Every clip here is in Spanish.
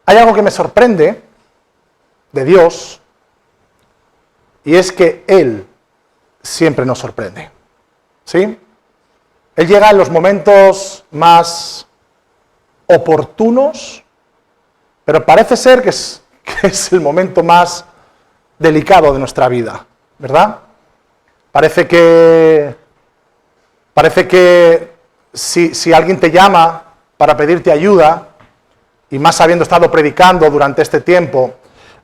hay algo que me sorprende de Dios, y es que Él siempre nos sorprende, ¿sí? Él llega en los momentos más oportunos, pero parece ser que es el momento más delicado de nuestra vida, ¿verdad? Parece que si alguien te llama para pedirte ayuda, y más habiendo estado predicando durante este tiempo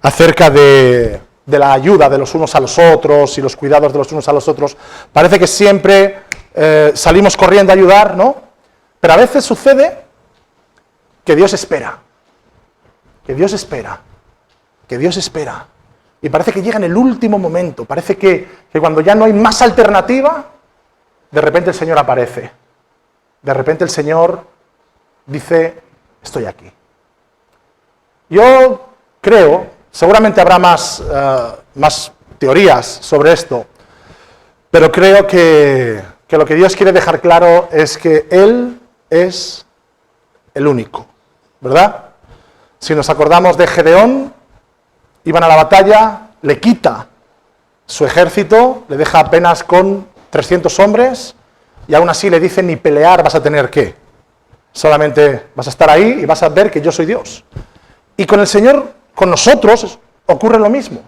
acerca de la ayuda de los unos a los otros y los cuidados de los unos a los otros, parece que siempre salimos corriendo a ayudar, ¿no? Pero a veces sucede que Dios espera, que Dios espera, que Dios espera. Y parece que llega en el último momento, parece que cuando ya no hay más alternativa, de repente el Señor aparece. De repente el Señor dice, estoy aquí. Yo creo, seguramente habrá más teorías sobre esto, pero creo que lo que Dios quiere dejar claro es que Él es el único, ¿verdad? Si nos acordamos de Gedeón, iban a la batalla, le quita su ejército, le deja apenas con 300 hombres, y aún así le dice, ni pelear vas a tener que, solamente vas a estar ahí y vas a ver que yo soy Dios. Y con el Señor, con nosotros, ocurre lo mismo.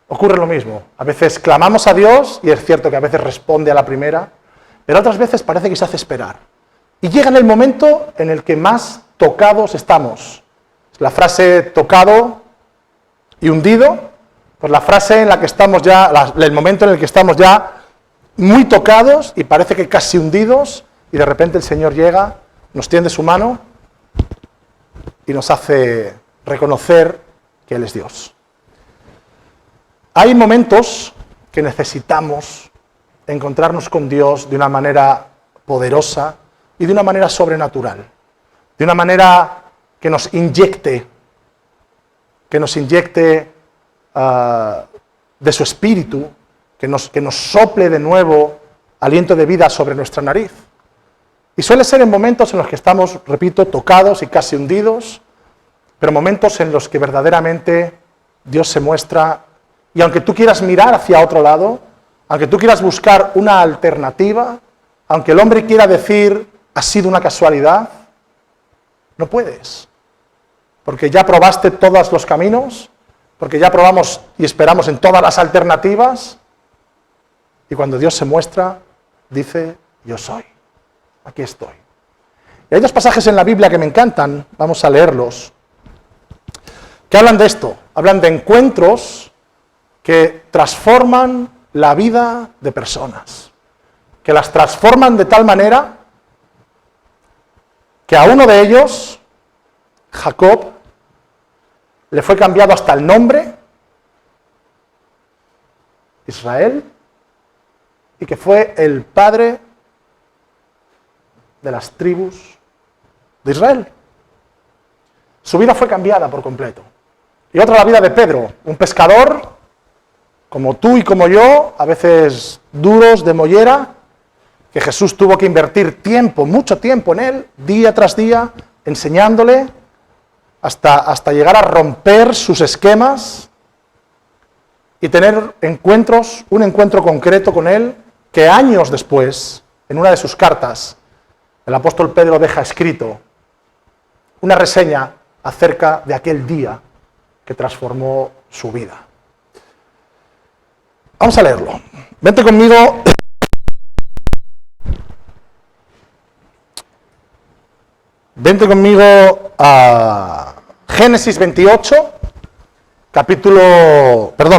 Ocurre lo mismo. A veces clamamos a Dios, y es cierto que a veces responde a la primera, pero otras veces parece que se hace esperar. Y llega en el momento en el que más tocados estamos. La frase tocado y hundido, pues la frase en la que estamos ya, el momento en el que estamos ya muy tocados y parece que casi hundidos, y de repente el Señor llega, nos tiende su mano y nos hace reconocer que Él es Dios. Hay momentos que necesitamos encontrarnos con Dios de una manera poderosa y de una manera sobrenatural, de una manera que nos inyecte de su espíritu, que nos sople de nuevo aliento de vida sobre nuestra nariz. Y suele ser en momentos en los que estamos, repito, tocados y casi hundidos, pero momentos en los que verdaderamente Dios se muestra, y aunque tú quieras mirar hacia otro lado, aunque tú quieras buscar una alternativa, aunque el hombre quiera decir, ha sido una casualidad, no puedes. Porque ya probaste todos los caminos, porque ya probamos y esperamos en todas las alternativas, y cuando Dios se muestra, dice, yo soy, aquí estoy. Y hay dos pasajes en la Biblia que me encantan, vamos a leerlos, que hablan de esto, hablan de encuentros que transforman la vida de personas, que las transforman de tal manera que a uno de ellos, Jacob, le fue cambiado hasta el nombre, Israel, y que fue el padre de las tribus de Israel. Su vida fue cambiada por completo. Y otra la vida de Pedro, un pescador, como tú y como yo, a veces duros de mollera, que Jesús tuvo que invertir tiempo, mucho tiempo en él, día tras día, enseñándole, hasta llegar a romper sus esquemas y tener un encuentro concreto con él, que años después, en una de sus cartas, el apóstol Pedro deja escrito una reseña acerca de aquel día que transformó su vida. Vamos a leerlo. Vente conmigo. Vente conmigo a Génesis 28,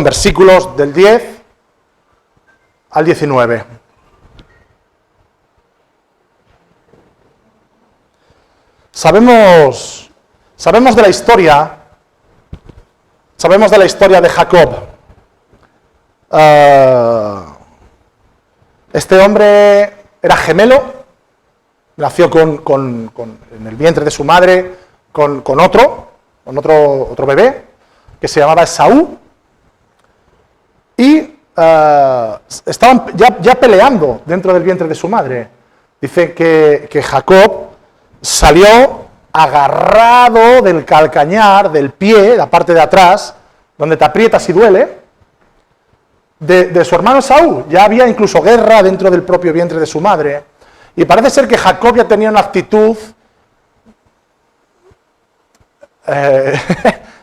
versículos del 10 al 19. Sabemos de la historia de Jacob. Este hombre era gemelo, nació en el vientre de su madre con otro bebé, que se llamaba Esaú, y estaban ya peleando dentro del vientre de su madre. Dice que Jacob salió agarrado del calcañar, del pie, la parte de atrás, donde te aprietas y duele, de su hermano Esaú. Ya había incluso guerra dentro del propio vientre de su madre. Y parece ser que Jacob ya tenía una actitud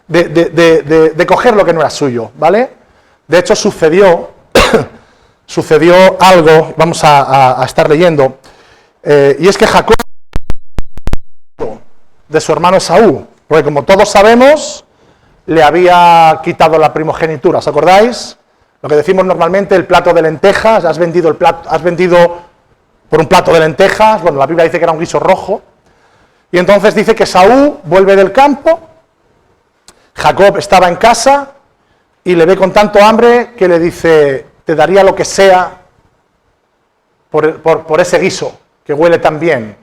de coger lo que no era suyo, ¿vale? De hecho, sucedió algo, vamos a estar leyendo, y es que Jacob, de su hermano Esaú, porque como todos sabemos, le había quitado la primogenitura, ¿os acordáis? Lo que decimos normalmente, el plato de lentejas, has vendido por un plato de lentejas, bueno, la Biblia dice que era un guiso rojo, y entonces dice que Esaú vuelve del campo, Jacob estaba en casa, y le ve con tanto hambre que le dice, te daría lo que sea por ese guiso, que huele tan bien.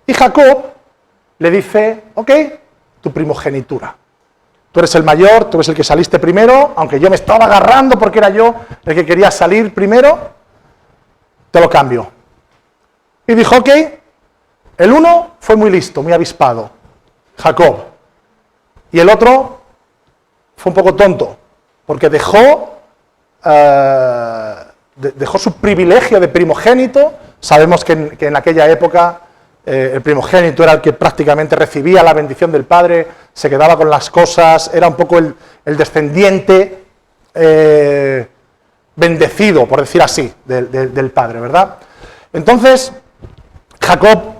Y Jacob le dice, ok, tu primogenitura. Tú eres el mayor, tú eres el que saliste primero, aunque yo me estaba agarrando porque era yo el que quería salir primero, te lo cambio. Y dijo, ok, el uno fue muy listo, muy avispado, Jacob. Y el otro fue un poco tonto, porque dejó su privilegio de primogénito. Sabemos que en aquella época el primogénito era el que prácticamente recibía la bendición del padre, se quedaba con las cosas, era un poco el descendiente bendecido, por decir así, del padre, ¿verdad? Entonces, Jacob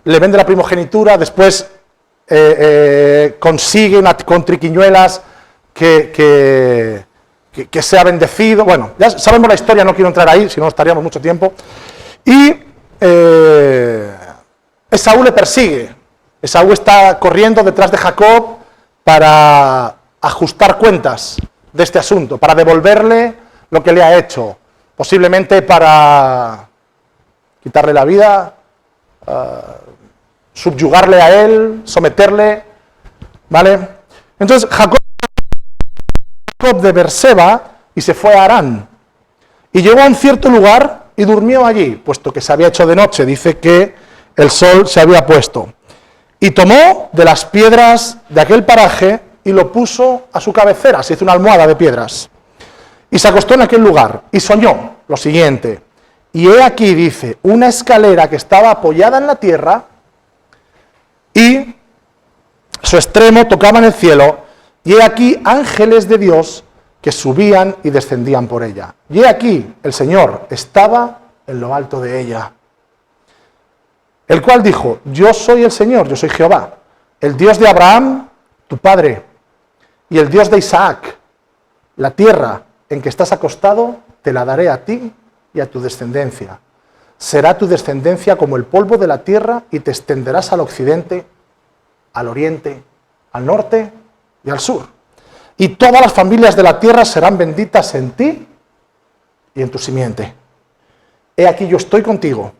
le vende la primogenitura, después consigue con triquiñuelas que sea bendecido. Bueno, ya sabemos la historia, no quiero entrar ahí, si no estaríamos mucho tiempo. Y Esaú le persigue. Esaú está corriendo detrás de Jacob para ajustar cuentas de este asunto, para devolverle lo que le ha hecho, posiblemente para quitarle la vida, subyugarle a él, someterle, ¿vale? Entonces Jacob de Berseba y se fue a Harán, y llegó a un cierto lugar y durmió allí, puesto que se había hecho de noche, dice que el sol se había puesto, y tomó de las piedras de aquel paraje y lo puso a su cabecera, se hizo una almohada de piedras, y se acostó en aquel lugar, y soñó lo siguiente, y he aquí, dice, una escalera que estaba apoyada en la tierra, y su extremo tocaba en el cielo, y he aquí ángeles de Dios que subían y descendían por ella. Y he aquí el Señor estaba en lo alto de ella, el cual dijo, yo soy el Señor, yo soy Jehová, el Dios de Abraham, tu padre, y el Dios de Isaac. La tierra en que estás acostado te la daré a ti y a tu descendencia. Será tu descendencia como el polvo de la tierra y te extenderás al occidente, al oriente, al norte y al sur. Y todas las familias de la tierra serán benditas en ti y en tu simiente. He aquí yo estoy contigo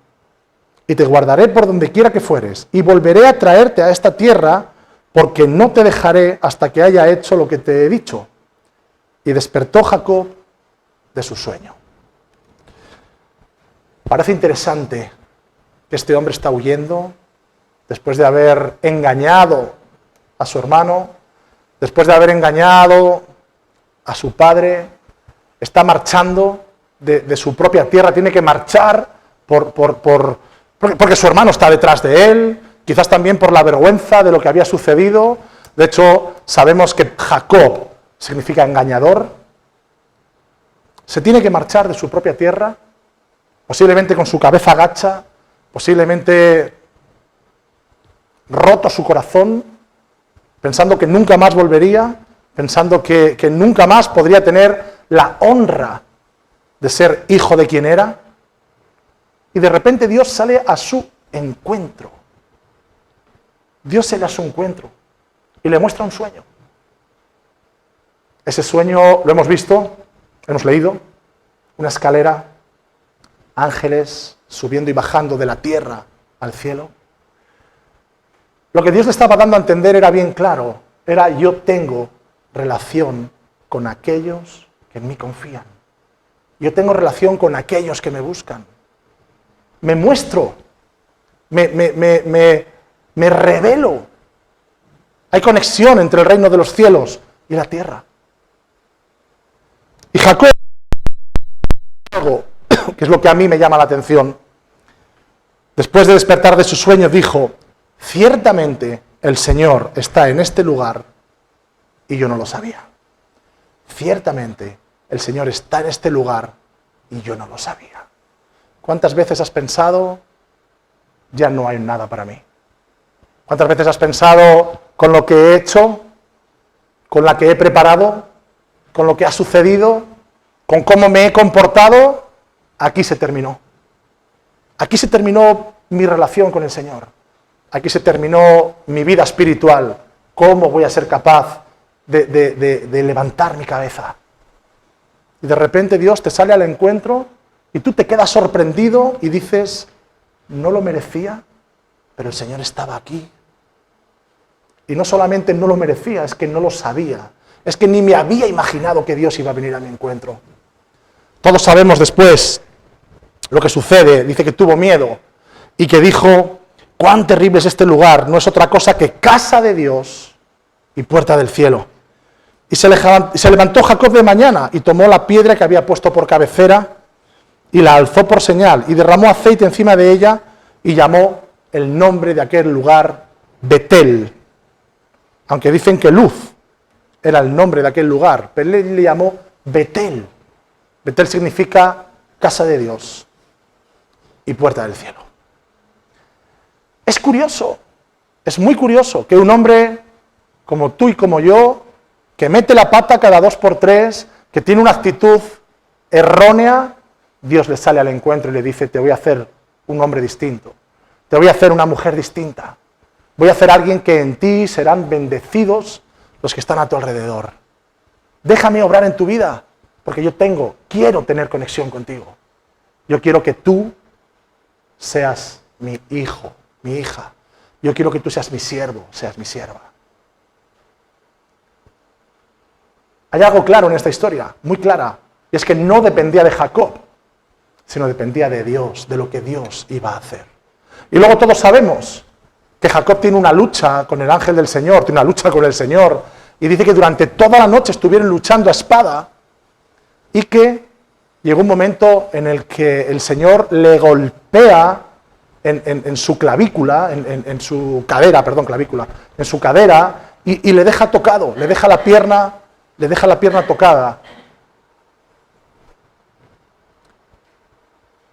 y te guardaré por donde quiera que fueres y volveré a traerte a esta tierra porque no te dejaré hasta que haya hecho lo que te he dicho. Y despertó Jacob de su sueño. Parece interesante que este hombre está huyendo después de haber engañado a su hermano, después de haber engañado a su padre, está marchando de su propia tierra, tiene que marchar porque su hermano está detrás de él, quizás también por la vergüenza de lo que había sucedido. De hecho, sabemos que Jacob significa engañador. Se tiene que marchar de su propia tierra, posiblemente con su cabeza gacha, posiblemente roto su corazón, pensando que nunca más volvería, pensando que nunca más podría tener la honra de ser hijo de quien era. Y de repente Dios sale a su encuentro. Dios sale a su encuentro y le muestra un sueño. Ese sueño lo hemos visto, hemos leído, una escalera, ángeles subiendo y bajando de la tierra al cielo. Lo que Dios le estaba dando a entender era bien claro, era yo tengo relación con aquellos que en mí confían. Yo tengo relación con aquellos que me buscan. Me muestro, me me revelo. Hay conexión entre el reino de los cielos y la tierra. Y Jacob, que es lo que a mí me llama la atención, después de despertar de su sueño, dijo: ciertamente el Señor está en este lugar y yo no lo sabía. Ciertamente el Señor está en este lugar y yo no lo sabía. ¿Cuántas veces has pensado, ya no hay nada para mí? ¿Cuántas veces has pensado, con lo que he hecho, con la que he preparado, con lo que ha sucedido, con cómo me he comportado, aquí se terminó? Aquí se terminó mi relación con el Señor. Aquí se terminó mi vida espiritual. ¿Cómo voy a ser capaz de levantar mi cabeza? Y de repente Dios te sale al encuentro y tú te quedas sorprendido y dices: no lo merecía, pero el Señor estaba aquí. Y no solamente no lo merecía, es que no lo sabía. Es que ni me había imaginado que Dios iba a venir a mi encuentro. Todos sabemos después lo que sucede. Dice que tuvo miedo y que dijo: cuán terrible es este lugar, no es otra cosa que casa de Dios y puerta del cielo. Y se levantó Jacob de mañana y tomó la piedra que había puesto por cabecera y la alzó por señal y derramó aceite encima de ella y llamó el nombre de aquel lugar Betel. Aunque dicen que Luz era el nombre de aquel lugar, pero él le llamó Betel. Betel significa casa de Dios y puerta del cielo. Es curioso, es muy curioso que un hombre como tú y como yo, que mete la pata cada 2 por 3, que tiene una actitud errónea, Dios le sale al encuentro y le dice: te voy a hacer un hombre distinto, te voy a hacer una mujer distinta, voy a hacer alguien que en ti serán bendecidos los que están a tu alrededor. Déjame obrar en tu vida, porque yo quiero tener conexión contigo. Yo quiero que tú seas mi hijo, mi hija. Yo quiero que tú seas mi siervo, seas mi sierva. Hay algo claro en esta historia, muy clara, y es que no dependía de Jacob, sino dependía de Dios, de lo que Dios iba a hacer. Y luego todos sabemos que Jacob tiene una lucha con el ángel del Señor, tiene una lucha con el Señor, y dice que durante toda la noche estuvieron luchando a espada, y que llegó un momento en el que el Señor le golpea en su clavícula, en su cadera, en su cadera, y le deja tocado, le deja la pierna tocada.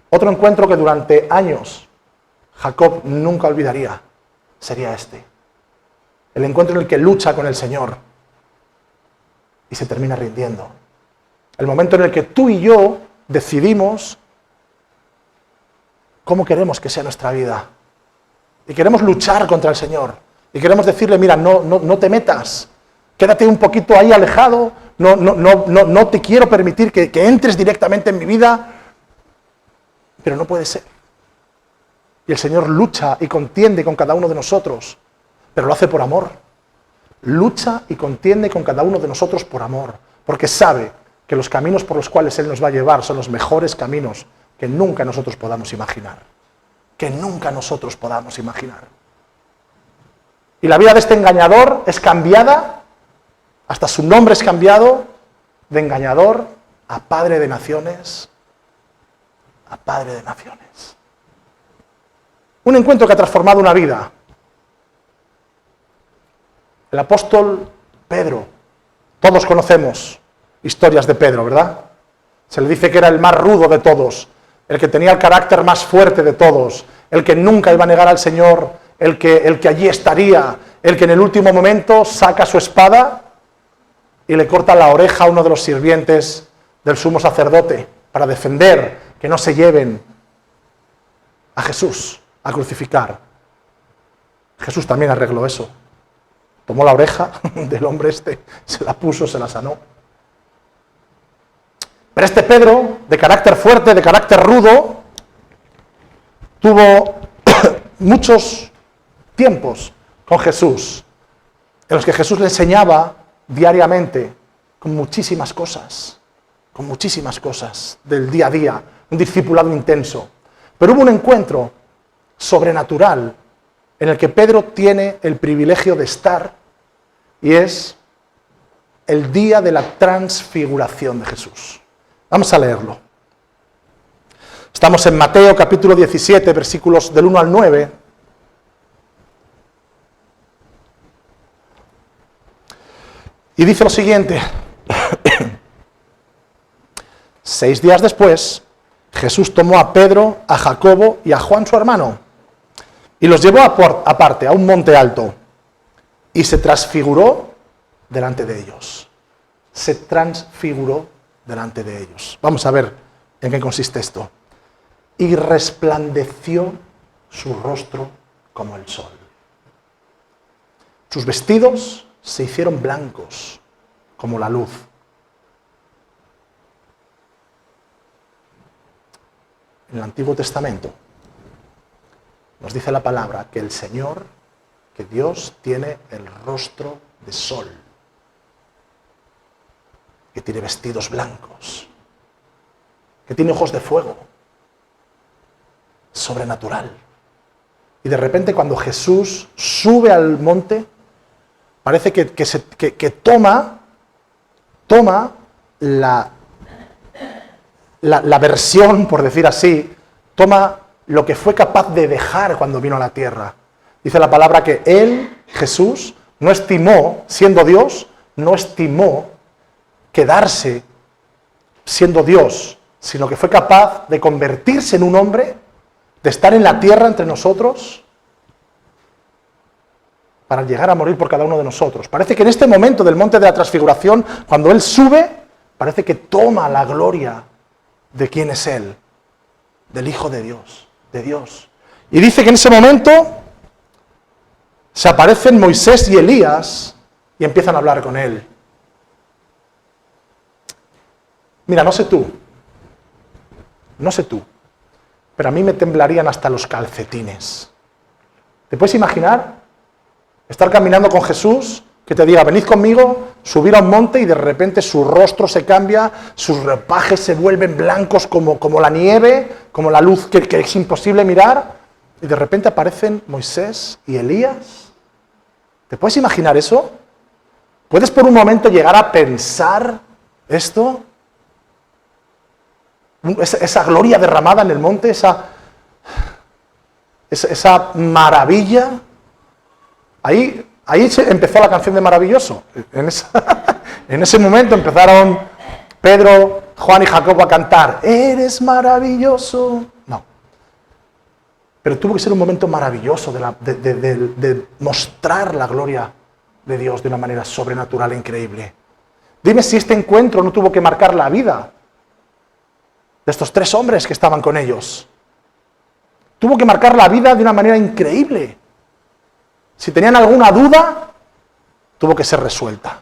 Otro encuentro que durante años Jacob nunca olvidaría sería este. El encuentro en el que lucha con el Señor y se termina rindiendo. El momento en el que tú y yo decidimos cómo queremos que sea nuestra vida. Y queremos luchar contra el Señor. Y queremos decirle: mira, no te metas. Quédate un poquito ahí alejado, no te quiero permitir que entres directamente en mi vida, pero no puede ser. Y el Señor lucha y contiende con cada uno de nosotros, pero lo hace por amor. Lucha y contiende con cada uno de nosotros por amor, porque sabe que los caminos por los cuales Él nos va a llevar son los mejores caminos que nunca nosotros podamos imaginar. Que nunca nosotros podamos imaginar. Y la vida de este engañador es cambiada. Hasta su nombre es cambiado de engañador a padre de naciones, a padre de naciones. Un encuentro que ha transformado una vida. El apóstol Pedro, todos conocemos historias de Pedro, ¿verdad? Se le dice que era el más rudo de todos, el que tenía el carácter más fuerte de todos, el que nunca iba a negar al Señor, el que allí estaría, el que en el último momento saca su espada y le corta la oreja a uno de los sirvientes del sumo sacerdote para defender que no se lleven a Jesús a crucificar. Jesús también arregló eso. Tomó la oreja del hombre se la puso, se la sanó. Pero este Pedro, de carácter fuerte, de carácter rudo, tuvo muchos tiempos con Jesús, en los que Jesús le enseñaba diariamente con muchísimas cosas del día a día, un discipulado intenso. Pero hubo un encuentro sobrenatural en el que Pedro tiene el privilegio de estar, y es el día de la transfiguración de Jesús. Vamos a leerlo. Estamos en Mateo capítulo 17, versículos del 1 al 9. Y dice lo siguiente: 6 días después, Jesús tomó a Pedro, a Jacobo y a Juan su hermano, y los llevó aparte, a un monte alto, y se transfiguró delante de ellos. Se transfiguró delante de ellos. Vamos a ver en qué consiste esto. Y resplandeció su rostro como el sol. Sus vestidos se hicieron blancos como la luz. En el Antiguo Testamento nos dice la palabra que el Señor, que Dios tiene el rostro de sol, que tiene vestidos blancos, que tiene ojos de fuego, sobrenatural. Y de repente cuando Jesús sube al monte, parece que toma la versión, por decir así, toma lo que fue capaz de dejar cuando vino a la tierra. Dice la palabra que él, Jesús, no estimó, siendo Dios, no estimó quedarse siendo Dios, sino que fue capaz de convertirse en un hombre, de estar en la tierra entre nosotros, para llegar a morir por cada uno de nosotros. Parece que en este momento del monte de la transfiguración, cuando Él sube, parece que toma la gloria de quién es Él, del Hijo de Dios, de Dios. Y dice que en ese momento se aparecen Moisés y Elías y empiezan a hablar con Él. Mira, no sé tú, pero a mí me temblarían hasta los calcetines. ¿Te puedes imaginar estar caminando con Jesús, que te diga, venid conmigo, subir a un monte y de repente su rostro se cambia, sus ropajes se vuelven blancos como la nieve, como la luz que es imposible mirar, y de repente aparecen Moisés y Elías? ¿Te puedes imaginar eso? ¿Puedes por un momento llegar a pensar esto? Esa gloria derramada en el monte, esa maravilla. Ahí empezó la canción de Maravilloso. En ese momento empezaron Pedro, Juan y Jacobo a cantar, eres maravilloso. No. Pero tuvo que ser un momento maravilloso de mostrar la gloria de Dios de una manera sobrenatural e increíble. Dime si este encuentro no tuvo que marcar la vida de estos 3 hombres que estaban con ellos. Tuvo que marcar la vida de una manera increíble. Si tenían alguna duda, tuvo que ser resuelta.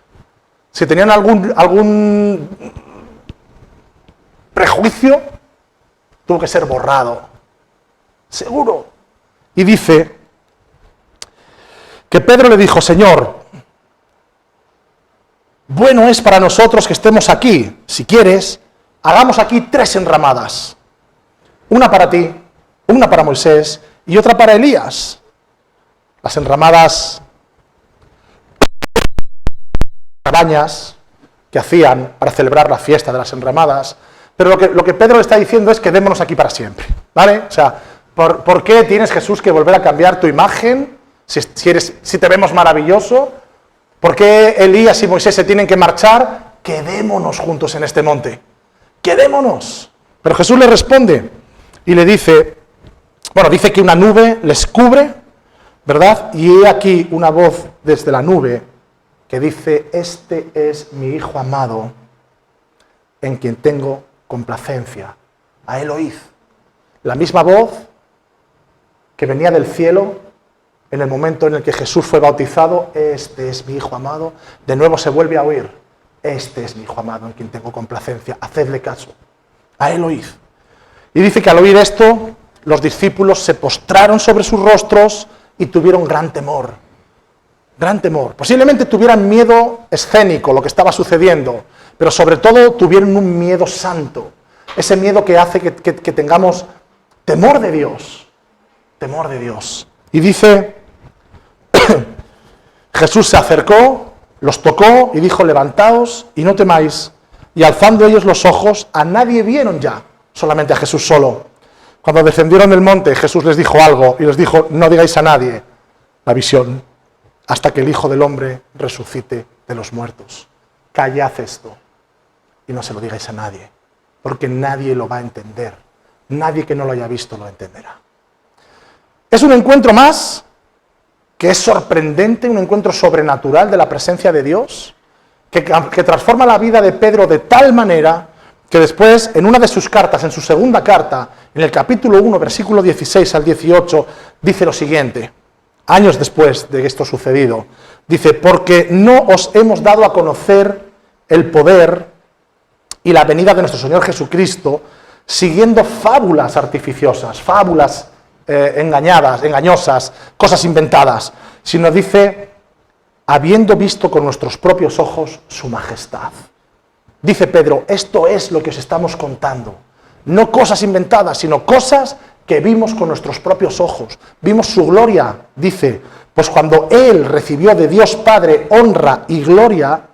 Si tenían algún prejuicio, tuvo que ser borrado. Seguro. Y dice que Pedro le dijo, Señor, bueno es para nosotros que estemos aquí. Si quieres, hagamos aquí 3 enramadas. Una para ti, una para Moisés y otra para Elías. Las enramadas, cabañas que hacían para celebrar la fiesta de las enramadas, pero lo que Pedro le está diciendo es quedémonos aquí para siempre, ¿vale? O sea, ¿por qué tienes, Jesús, que volver a cambiar tu imagen si te vemos maravilloso? ¿Por qué Elías y Moisés se tienen que marchar? Quedémonos juntos en este monte, quedémonos. Pero Jesús le responde y le dice, dice que una nube les cubre, ¿verdad? Y he aquí una voz desde la nube que dice, este es mi Hijo amado, en quien tengo complacencia. A él oíd. La misma voz que venía del cielo en el momento en el que Jesús fue bautizado, este es mi Hijo amado, de nuevo se vuelve a oír, este es mi Hijo amado, en quien tengo complacencia, hacedle caso. A él oíd. Y dice que al oír esto, los discípulos se postraron sobre sus rostros y tuvieron gran temor. Gran temor. Posiblemente tuvieran miedo escénico, lo que estaba sucediendo, pero sobre todo tuvieron un miedo santo. Ese miedo que hace que tengamos temor de Dios. Temor de Dios. Y dice Jesús se acercó, los tocó y dijo, levantaos y no temáis. Y alzando ellos los ojos, a nadie vieron ya, solamente a Jesús solo. Cuando descendieron del monte, Jesús les dijo algo y les dijo, no digáis a nadie la visión, hasta que el Hijo del Hombre resucite de los muertos. Callad esto y no se lo digáis a nadie, porque nadie lo va a entender. Nadie que no lo haya visto lo entenderá. Es un encuentro más que es sorprendente, un encuentro sobrenatural de la presencia de Dios, que transforma la vida de Pedro de tal manera que después, en una de sus cartas, en su segunda carta, en el capítulo 1, versículo 16 al 18, dice lo siguiente, años después de esto sucedido, dice, porque no os hemos dado a conocer el poder y la venida de nuestro Señor Jesucristo, siguiendo fábulas artificiosas, fábulas engañosas, cosas inventadas, sino dice, habiendo visto con nuestros propios ojos su majestad. Dice Pedro, esto es lo que os estamos contando, no cosas inventadas, sino cosas que vimos con nuestros propios ojos, vimos su gloria, dice, pues cuando Él recibió de Dios Padre honra y gloria,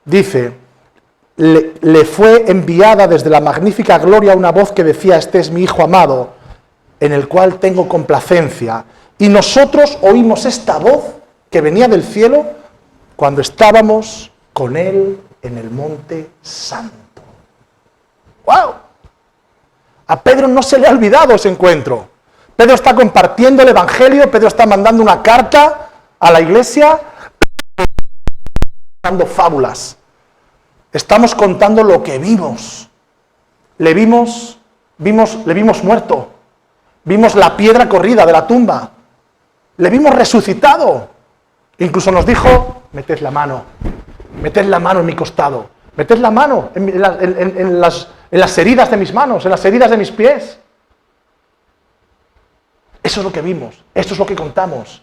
dice, le fue enviada desde la magnífica gloria una voz que decía, este es mi Hijo amado, en el cual tengo complacencia. Y nosotros oímos esta voz que venía del cielo cuando estábamos con Él en el Monte Santo. ¡Wow! A Pedro no se le ha olvidado ese encuentro. Pedro está compartiendo el Evangelio, Pedro está mandando una carta a la iglesia, dando fábulas. Estamos contando lo que vimos. Le vimos muerto. Vimos la piedra corrida de la tumba. Le vimos resucitado. Incluso nos dijo, meted la mano en mi costado. Meted la mano en las heridas de mis manos, en las heridas de mis pies. Eso es lo que vimos, esto es lo que contamos.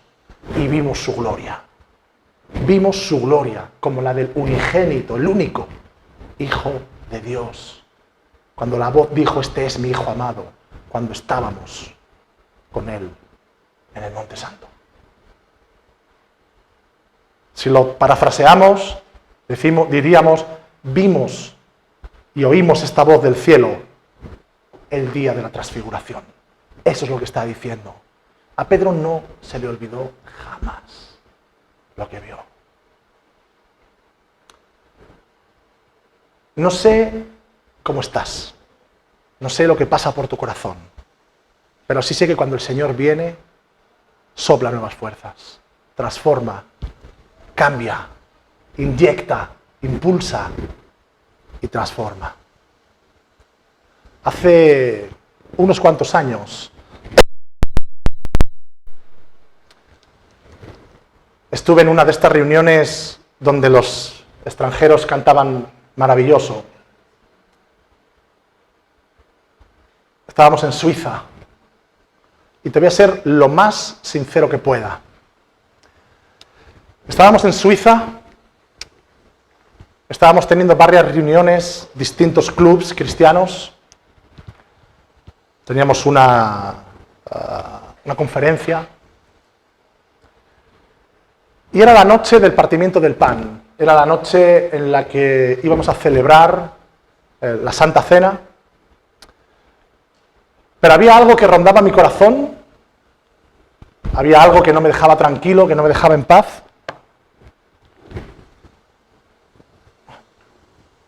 Y vimos su gloria. Vimos su gloria como la del unigénito, el único Hijo de Dios. Cuando la voz dijo, este es mi Hijo amado, cuando estábamos con Él en el Monte Santo. Si lo parafraseamos, diríamos, vimos y oímos esta voz del cielo el día de la transfiguración. Eso es lo que está diciendo. A Pedro no se le olvidó jamás lo que vio. No sé cómo estás, no sé lo que pasa por tu corazón, pero sí sé que cuando el Señor viene, sopla nuevas fuerzas, transforma, cambia, inyecta, impulsa y transforma. Hace unos cuantos años estuve en una de estas reuniones donde los extranjeros cantaban maravilloso. Estábamos en Suiza y te voy a ser lo más sincero que pueda. Estábamos en Suiza, estábamos teniendo varias reuniones, distintos clubs cristianos. Teníamos una conferencia y era la noche del partimiento del pan. Era la noche en la que íbamos a celebrar la Santa Cena. Pero había algo que rondaba mi corazón, había algo que no me dejaba tranquilo, que no me dejaba en paz.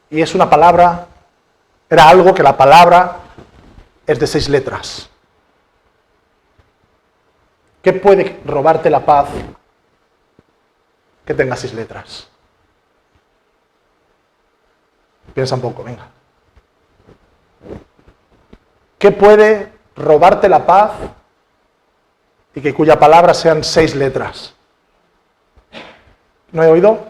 Y es una palabra, era algo que la palabra es de 6 letras. ¿Qué puede robarte la paz que tenga 6 letras? Piensa un poco, venga. ¿Qué puede robarte la paz y que cuya palabra sean 6 letras? ¿No he oído?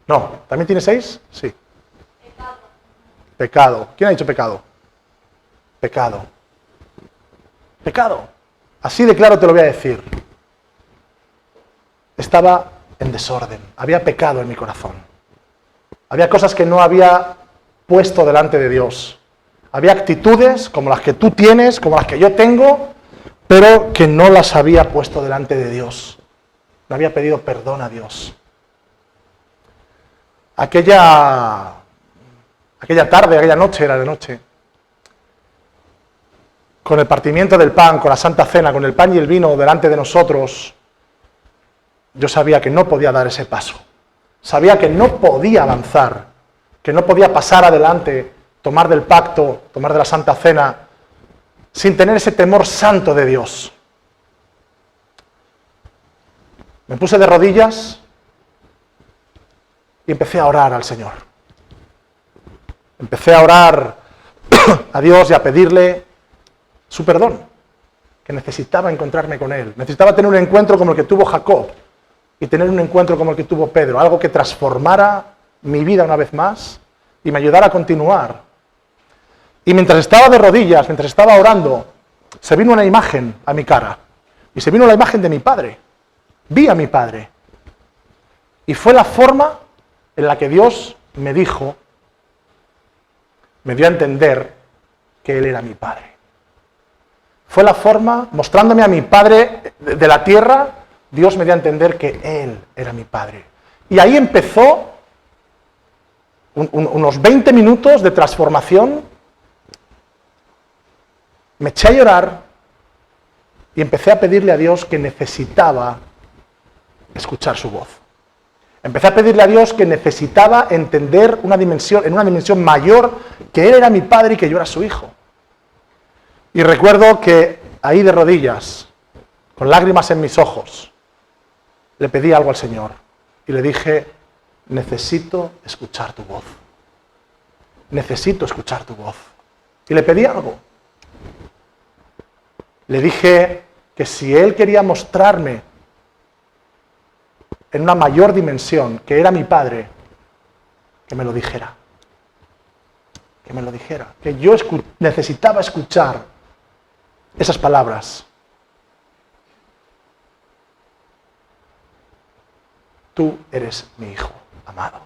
No, ¿también tiene 6? Sí. Pecado. ¿Quién ha dicho pecado? Pecado. Pecado. Así de claro te lo voy a decir. Estaba en desorden. Había pecado en mi corazón. Había cosas que no había puesto delante de Dios. Había actitudes como las que tú tienes, como las que yo tengo, pero que no las había puesto delante de Dios. No había pedido perdón a Dios. Aquella tarde, aquella noche, era de noche, con el partimiento del pan, con la Santa Cena, con el pan y el vino delante de nosotros, yo sabía que no podía dar ese paso. Sabía que no podía avanzar, que no podía pasar adelante, tomar del pacto, tomar de la Santa Cena, sin tener ese temor santo de Dios. Me puse de rodillas y empecé a orar al Señor. Empecé a orar a Dios y a pedirle su perdón, que necesitaba encontrarme con Él. Necesitaba tener un encuentro como el que tuvo Jacob y tener un encuentro como el que tuvo Pedro, algo que transformara mi vida una vez más y me ayudara a continuar. Y mientras estaba de rodillas, mientras estaba orando, se vino una imagen a mi cara. Y se vino la imagen de mi padre. Vi a mi padre. Y fue la forma en la que Dios me dijo, me dio a entender que Él era mi padre. Fue la forma, mostrándome a mi padre de la tierra, Dios me dio a entender que Él era mi padre. Y ahí empezó unos 20 minutos de transformación. Me eché a llorar y empecé a pedirle a Dios que necesitaba escuchar su voz. Empecé a pedirle a Dios que necesitaba entender en una dimensión mayor, que Él era mi padre y que yo era su hijo. Y recuerdo que ahí de rodillas, con lágrimas en mis ojos, le pedí algo al Señor y le dije, necesito escuchar tu voz. Necesito escuchar tu voz. Y le pedí algo. Le dije que si Él quería mostrarme en una mayor dimensión que era mi padre, que me lo dijera. Que me lo dijera. Que yo necesitaba escuchar esas palabras. Tú eres mi hijo amado.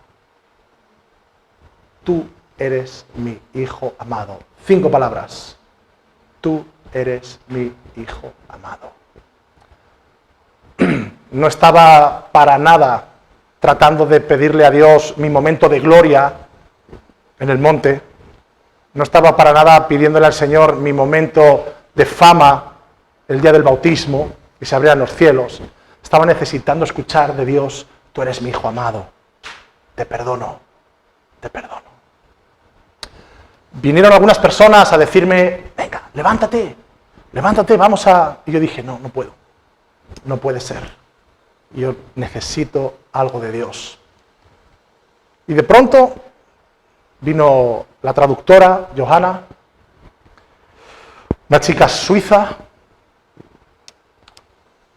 Tú eres mi hijo amado. 5 palabras. Tú eres mi hijo amado. No estaba para nada tratando de pedirle a Dios mi momento de gloria en el monte. No estaba para nada pidiéndole al Señor mi momento de fama el día del bautismo y se abrían los cielos. Estaba necesitando escuchar de Dios, tú eres mi hijo amado, te perdono, te perdono. Vinieron algunas personas a decirme, venga, levántate, vamos a... Y yo dije, no puedo, no puede ser. Yo necesito algo de Dios. Y de pronto vino la traductora, Johanna, una chica suiza,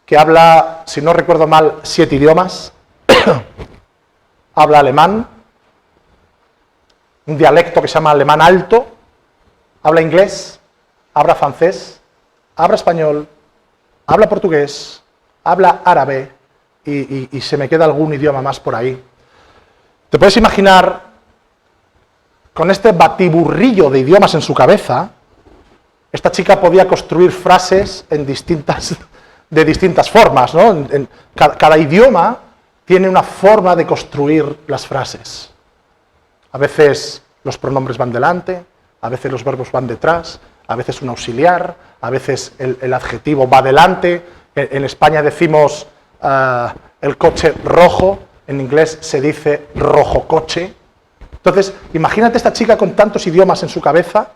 que habla, si no recuerdo mal, 7 idiomas, habla alemán, un dialecto que se llama alemán alto, habla inglés, habla francés, habla español, habla portugués, habla árabe y se me queda algún idioma más por ahí. ¿Te puedes imaginar, con este batiburrillo de idiomas en su cabeza, esta chica podía construir frases de distintas formas, ¿no? Cada idioma tiene una forma de construir las frases. A veces los pronombres van delante, a veces los verbos van detrás, a veces un auxiliar, a veces el adjetivo va delante. En España decimos el coche rojo, en inglés se dice rojo coche. Entonces, imagínate esta chica con tantos idiomas en su cabeza.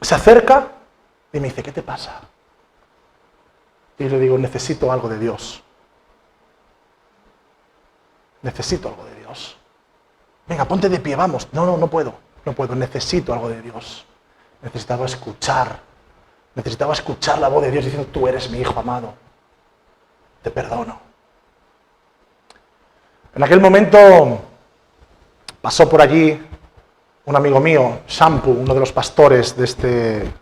Se acerca y me dice, ¿qué te pasa? Y yo le digo, necesito algo de Dios. Necesito algo de Dios. Venga, ponte de pie, vamos. No puedo, necesito algo de Dios. Necesitaba escuchar la voz de Dios diciendo, tú eres mi hijo amado, te perdono. En aquel momento pasó por allí un amigo mío, Shampoo, uno de los pastores de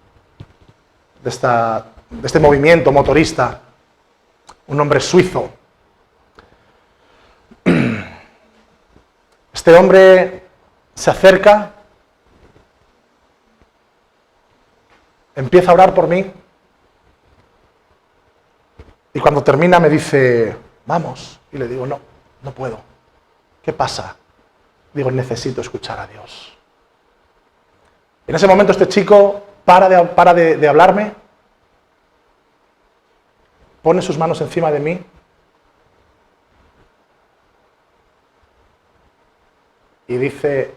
este movimiento motorista, un hombre suizo. Este hombre se acerca empieza a orar por mí y cuando termina me dice, vamos, y le digo, no, no puedo. ¿Qué pasa? Digo, necesito escuchar a Dios. En ese momento este chico para de hablarme, pone sus manos encima de mí y dice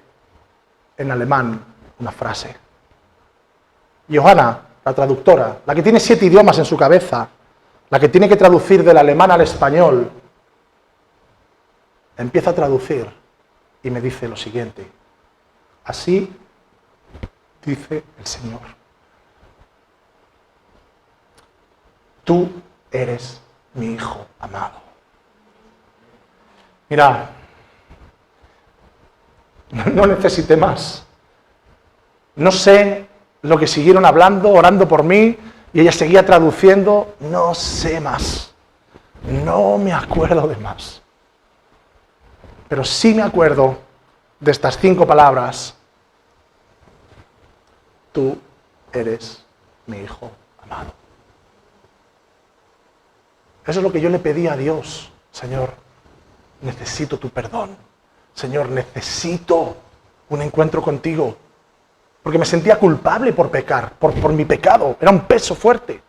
en alemán una frase. Johanna, la traductora, la que tiene 7 idiomas en su cabeza, la que tiene que traducir del alemán al español, empieza a traducir y me dice lo siguiente: así dice el Señor, tú eres mi hijo amado. Mira, no necesité más. No sé lo que siguieron hablando, orando por mí, y ella seguía traduciendo, no sé más. No me acuerdo de más. Pero sí me acuerdo de estas 5 palabras: tú eres mi hijo amado. Eso es lo que yo le pedí a Dios. Señor, necesito tu perdón. Señor, necesito un encuentro contigo. Porque me sentía culpable por pecar, por mi pecado. Era un peso fuerte.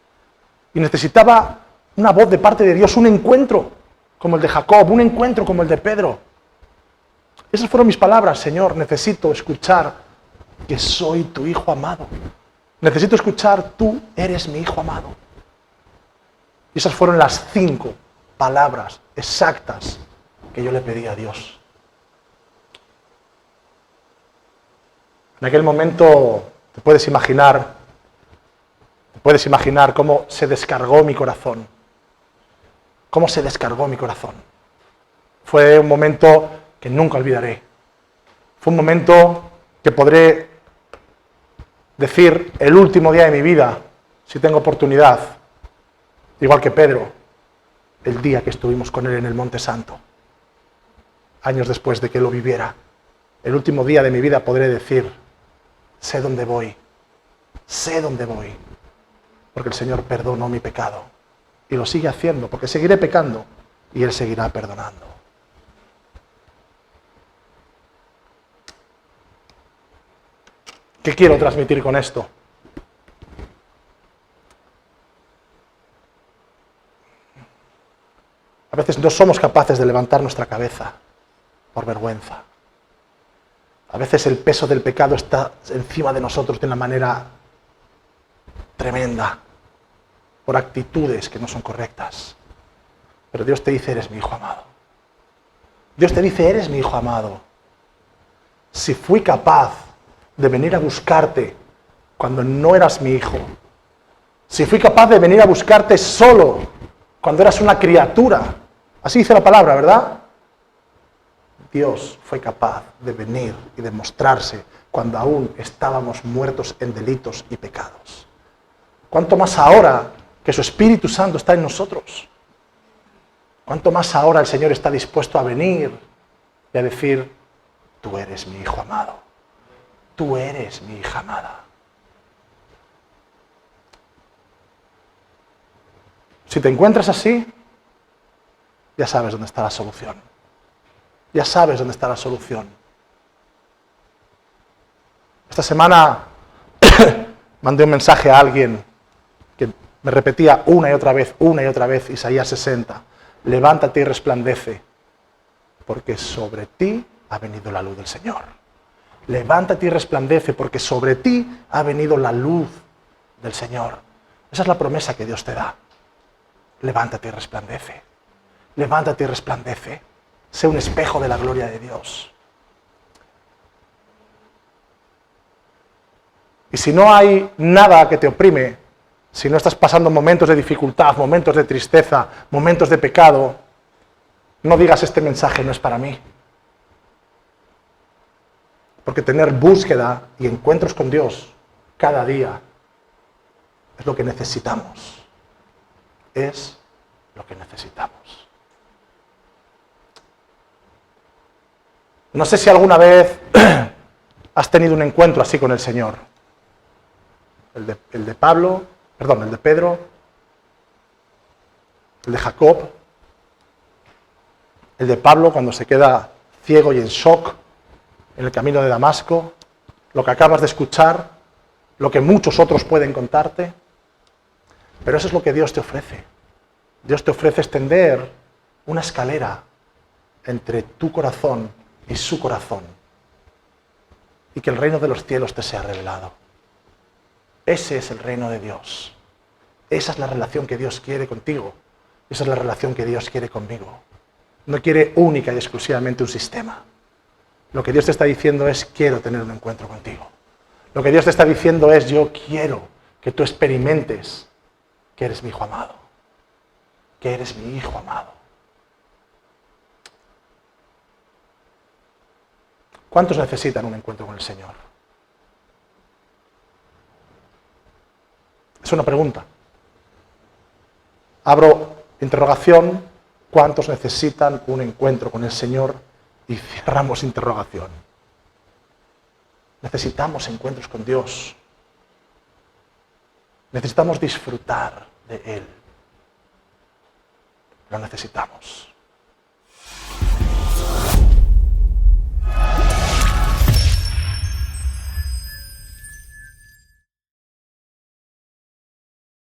Y necesitaba una voz de parte de Dios, un encuentro como el de Jacob, un encuentro como el de Pedro. Esas fueron mis palabras: Señor, necesito escuchar que soy tu hijo amado. Necesito escuchar, tú eres mi hijo amado. Y esas fueron las 5 palabras exactas que yo le pedí a Dios. En aquel momento te puedes imaginar cómo se descargó mi corazón. Cómo se descargó mi corazón. Fue un momento que nunca olvidaré. Fue un momento que podré decir el último día de mi vida, si tengo oportunidad, igual que Pedro, el día que estuvimos con él en el Monte Santo, años después de que lo viviera. El último día de mi vida podré decir, sé dónde voy, porque el Señor perdonó mi pecado y lo sigue haciendo, porque seguiré pecando y Él seguirá perdonando. ¿Qué quiero transmitir con esto? A veces no somos capaces de levantar nuestra cabeza por vergüenza. A veces el peso del pecado está encima de nosotros de una manera tremenda, por actitudes que no son correctas. Pero Dios te dice, eres mi hijo amado. Dios te dice, eres mi hijo amado. Si fui capaz de venir a buscarte cuando no eras mi hijo, si fui capaz de venir a buscarte solo cuando eras una criatura, así dice la palabra, ¿verdad? Dios fue capaz de venir y de mostrarse cuando aún estábamos muertos en delitos y pecados. ¿Cuánto más ahora que su Espíritu Santo está en nosotros? ¿Cuánto más ahora el Señor está dispuesto a venir y a decir, tú eres mi hijo amado, tú eres mi hija amada? Si te encuentras así, ya sabes dónde está la solución. Ya sabes dónde está la solución. Esta semana mandé un mensaje a alguien que me repetía una y otra vez, Isaías 60. Levántate y resplandece, porque sobre ti ha venido la luz del Señor. Levántate y resplandece, porque sobre ti ha venido la luz del Señor. Esa es la promesa que Dios te da. Levántate y resplandece. Levántate y resplandece. Sé un espejo de la gloria de Dios. Y si no hay nada que te oprime, si no estás pasando momentos de dificultad, momentos de tristeza, momentos de pecado, no digas este mensaje no es para mí. Porque tener búsqueda y encuentros con Dios cada día es lo que necesitamos. Es lo que necesitamos. No sé si alguna vez has tenido un encuentro así con el Señor. el de Pablo, perdón, el de Pedro, el de Jacob, el de Pablo cuando se queda ciego y en shock en el camino de Damasco, lo que acabas de escuchar, lo que muchos otros pueden contarte, pero eso es lo que Dios te ofrece. Dios te ofrece extender una escalera entre tu corazón y su corazón y que el reino de los cielos te sea revelado. Ese es el reino de Dios. Esa es la relación que Dios quiere contigo. Esa es la relación que Dios quiere conmigo. No quiere única y exclusivamente un sistema. Lo que Dios te está diciendo es, quiero tener un encuentro contigo. Lo que Dios te está diciendo es, yo quiero que tú experimentes que eres mi hijo amado. Que eres mi hijo amado. ¿Cuántos necesitan un encuentro con el Señor? Es una pregunta. Abro interrogación. ¿Cuántos necesitan un encuentro con el Señor? Y cerramos interrogación. Necesitamos encuentros con Dios. Necesitamos disfrutar de Él. Lo necesitamos.